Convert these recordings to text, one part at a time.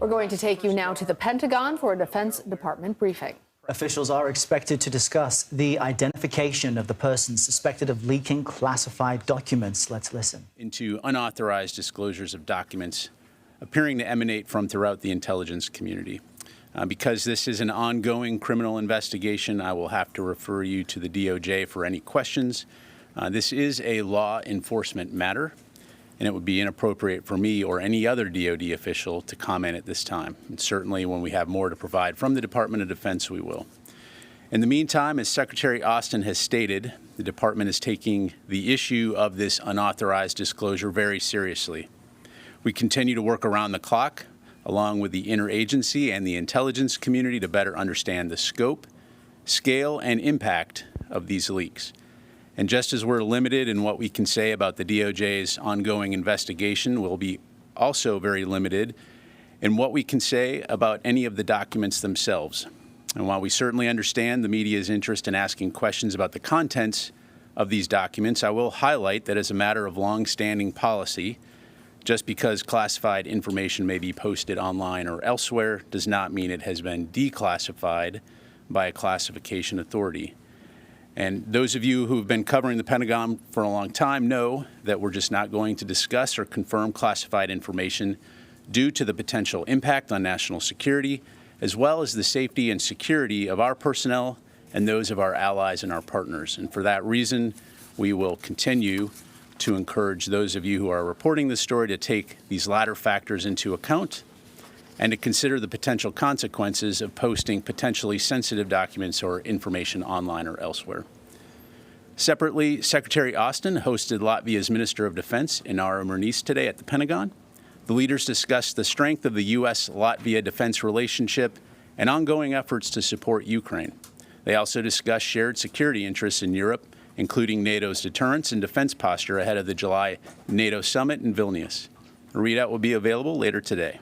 going to take you now to the Pentagon for a Defense Department briefing. Officials are expected to discuss the identification of the person suspected of leaking classified documents. Let's listen. Into unauthorized disclosures of documents appearing to emanate from throughout the intelligence community. Because this is an ongoing criminal investigation, I will have to refer you to the DOJ for any questions. This is a law enforcement matter, and it would be inappropriate for me or any other DoD official to comment at this time. And certainly when we have more to provide from the Department of Defense, we will. In the meantime, as Secretary Austin has stated, the Department is taking the issue of this unauthorized disclosure very seriously. We continue to work around the clock, along with the interagency and the intelligence community, to better understand the scope, scale, and impact of these leaks. And just as we're limited in what we can say about the DOJ's ongoing investigation, we'll be also very limited in what we can say about any of the documents themselves. And while we certainly understand the media's interest in asking questions about the contents of these documents, I will highlight that as a matter of long-standing policy, just because classified information may be posted online or elsewhere does not mean it has been declassified by a classification authority. And those of you who have been covering the Pentagon for a long time know that we're just not going to discuss or confirm classified information due to the potential impact on national security, as well as the safety and security of our personnel and those of our allies and our partners. And for that reason, we will continue to encourage those of you who are reporting this story to take these latter factors into account and to consider the potential consequences of posting potentially sensitive documents or information online or elsewhere. Separately, Secretary Austin hosted Latvia's Minister of Defense, Inara Murniece, today at the Pentagon. The leaders discussed the strength of the U.S.-Latvia defense relationship and ongoing efforts to support Ukraine. They also discussed shared security interests in Europe, including NATO's deterrence and defense posture ahead of the July NATO summit in Vilnius. A readout will be available later today.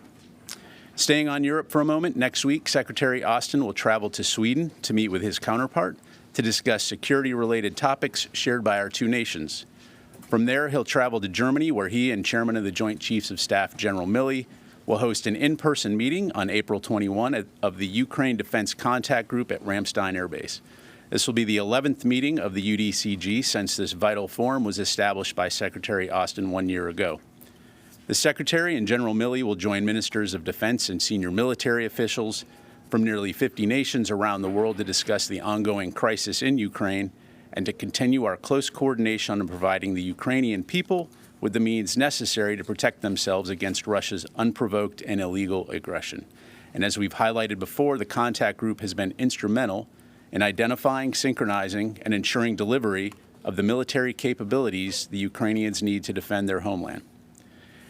Staying on Europe for a moment, next week, Secretary Austin will travel to Sweden to meet with his counterpart to discuss security-related topics shared by our two nations. From there, he'll travel to Germany, where he and Chairman of the Joint Chiefs of Staff, General Milley, will host an in-person meeting on April 21 of the Ukraine Defense Contact Group at Ramstein Air Base. This will be the 11th meeting of the UDCG since this vital forum was established by Secretary Austin 1 year ago. The Secretary and General Milley will join ministers of defense and senior military officials from nearly 50 nations around the world to discuss the ongoing crisis in Ukraine and to continue our close coordination on providing the Ukrainian people with the means necessary to protect themselves against Russia's unprovoked and illegal aggression. And as we've highlighted before, the contact group has been instrumental in identifying, synchronizing, and ensuring delivery of the military capabilities the Ukrainians need to defend their homeland.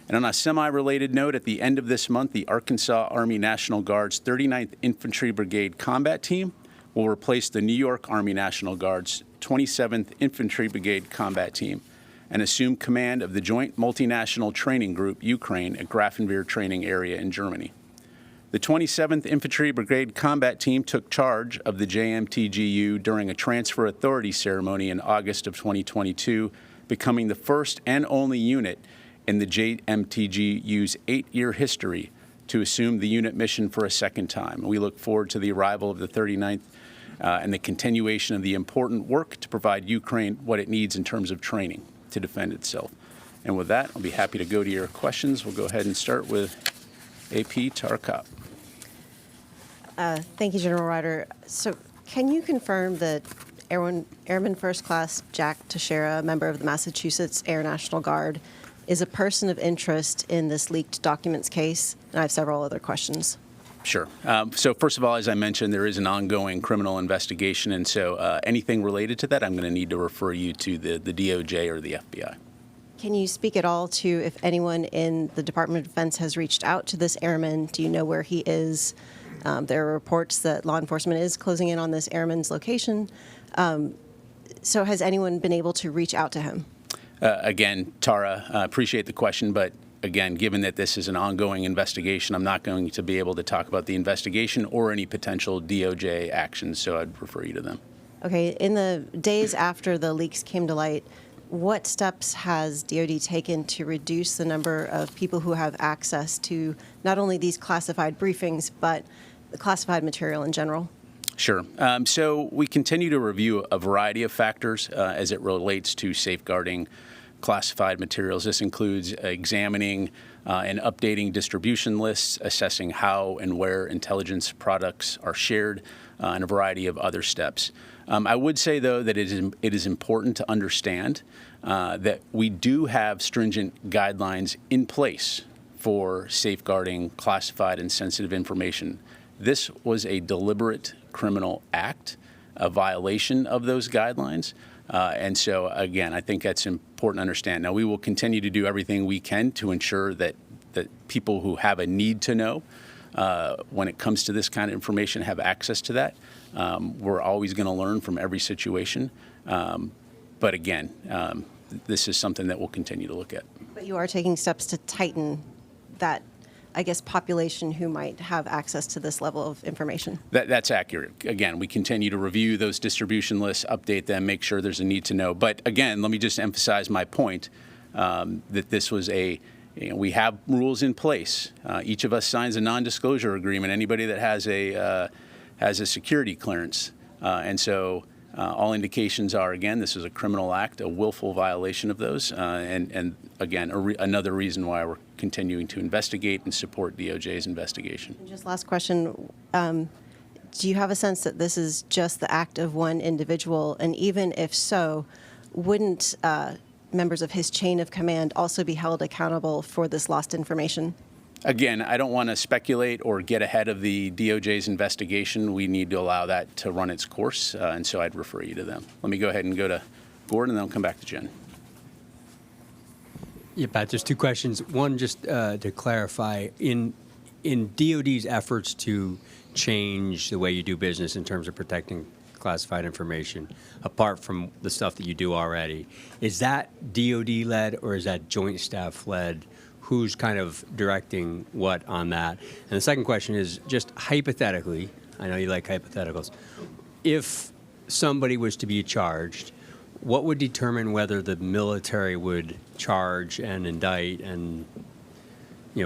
And on a semi-related note, at the end of this month, the Arkansas Army National Guard's 39th Infantry Brigade Combat Team will replace the New York Army National Guard's 27th Infantry Brigade Combat Team and assume command of the Joint Multinational Training Group, Ukraine, at Grafenwehr Training Area in Germany. The 27th Infantry Brigade Combat Team took charge of the JMTGU during a transfer authority ceremony in August of 2022, becoming the first and only unit in the JMTGU's 8-year history to assume the unit mission for a second time. We look forward to the arrival of the 39th and the continuation of the important work to provide Ukraine what it needs in terms of training to defend itself. And with that, I'll be happy to go to your questions. We'll go ahead and start with AP Tarkop. Thank you, General Ryder. So can you confirm that Airman First Class Jack Teixeira, member of the Massachusetts Air National Guard, is a person of interest in this leaked documents case? And I have several other questions. Sure. So first of all, as I mentioned, there is an ongoing criminal investigation, and so anything related to that, I'm going to need to refer you to the DOJ or the FBI. Can you speak at all to if anyone in the Department of Defense has reached out to this airman? Do you know where he is? There are reports that law enforcement is closing in on this airman's location. So has anyone been able to reach out to him? Again, Tara, appreciate the question, but again, given that this is an ongoing investigation, I'm not going to be able to talk about the investigation or any potential DOJ actions, so I'd refer you to them. Okay. In the days after the leaks came to light, What steps has DoD taken to reduce the number of people who have access to not only these classified briefings, but the classified material in general? Sure. So we continue to review a variety of factors as it relates to safeguarding classified materials. This includes examining and updating distribution lists, assessing how and where intelligence products are shared, and a variety of other steps. I would say, though, that it is important to understand that we do have stringent guidelines in place for safeguarding classified and sensitive information. This was a deliberate criminal act, a violation of those guidelines. And so, again, I think that's important to understand. Now, we will continue to do everything we can to ensure that people who have a need to know when it comes to this kind of information have access to that. We're always going to learn from every situation. But again, this is something that we'll continue to look at. But you are taking steps to tighten that, I guess, population who might have access to this level of information. That's accurate. Again, we continue to review those distribution lists, update them, make sure there's a need to know. But again, let me just emphasize my point that this was we have rules in place. Each of us signs a non-disclosure agreement. Anybody that has a security clearance, and so all indications are, again, this is a criminal act, a willful violation of those, and again, another reason why we're continuing to investigate and support DOJ's investigation. And just last question. Do you have a sense that this is just the act of one individual? And even if so, wouldn't members of his chain of command also be held accountable for this lost information? Again, I don't want to speculate or get ahead of the DOJ's investigation. We need to allow that to run its course, and so I'd refer you to them. Let me go ahead and go to Gordon, and then I'll come back to Jen. Yeah, Pat, there's two questions. One, just to clarify, in DOD's efforts to change the way you do business in terms of protecting classified information, apart from the stuff that you do already, is that DOD-led or is that joint staff-led? Who's kind of directing what on that? And the second question is just hypothetically, I know you like hypotheticals, if somebody was to be charged, what would determine whether the military would charge and indict and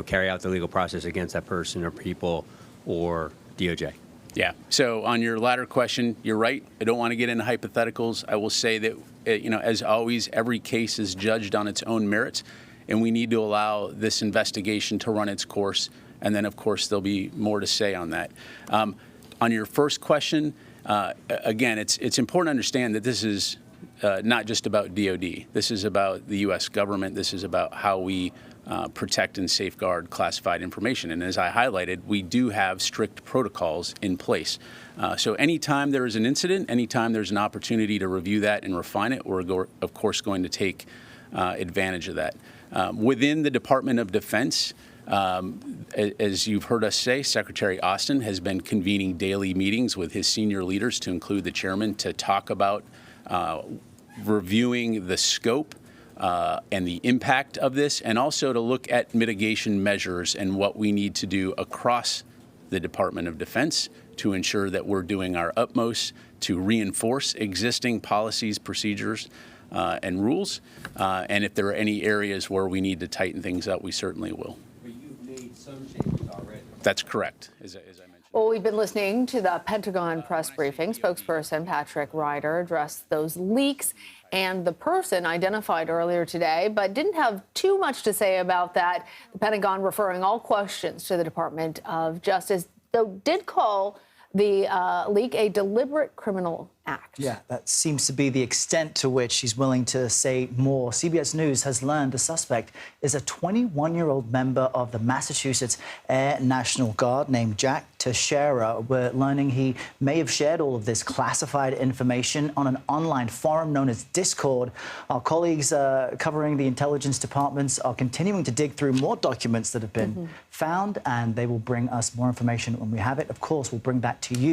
carry out the legal process against that person or people or DOJ? Yeah. So on your latter question, you're right. I don't want to get into hypotheticals. I will say that, as always, every case is judged on its own merits, and we need to allow this investigation to run its course. And then, of course, there'll be more to say on that. On your first question, again, it's important to understand that this is not just about DOD. This is about the U.S. government. This is about how we protect and safeguard classified information. And as I highlighted, we do have strict protocols in place. So anytime there is an incident, anytime there's an opportunity to review that and refine it, we're, of course, going to take advantage of that. Within the Department of Defense, as you've heard us say, Secretary Austin has been convening daily meetings with his senior leaders, to include the chairman, to talk about reviewing the scope and the impact of this, and also to look at mitigation measures and what we need to do across the Department of Defense to ensure that we're doing our utmost to reinforce existing policies, procedures, and rules. And if there are any areas where we need to tighten things up, we certainly will. But you've made some changes already. That's correct, as I mentioned. Well, we've been listening to the Pentagon press briefing. Spokesperson Patrick Ryder addressed those leaks and the person identified earlier today, but didn't have too much to say about that. The Pentagon referring all questions to the Department of Justice, though did call the leak a deliberate criminal act. Yeah, that seems to be the extent to which he's willing to say more. CBS News has learned the suspect is a 21-year-old member of the Massachusetts Air National Guard named Jack Teixeira. We're learning he may have shared all of this classified information on an online forum known as Discord. Our colleagues covering the intelligence departments are continuing to dig through more documents that have been found, and they will bring us more information when we have it. Of course, we'll bring that to you.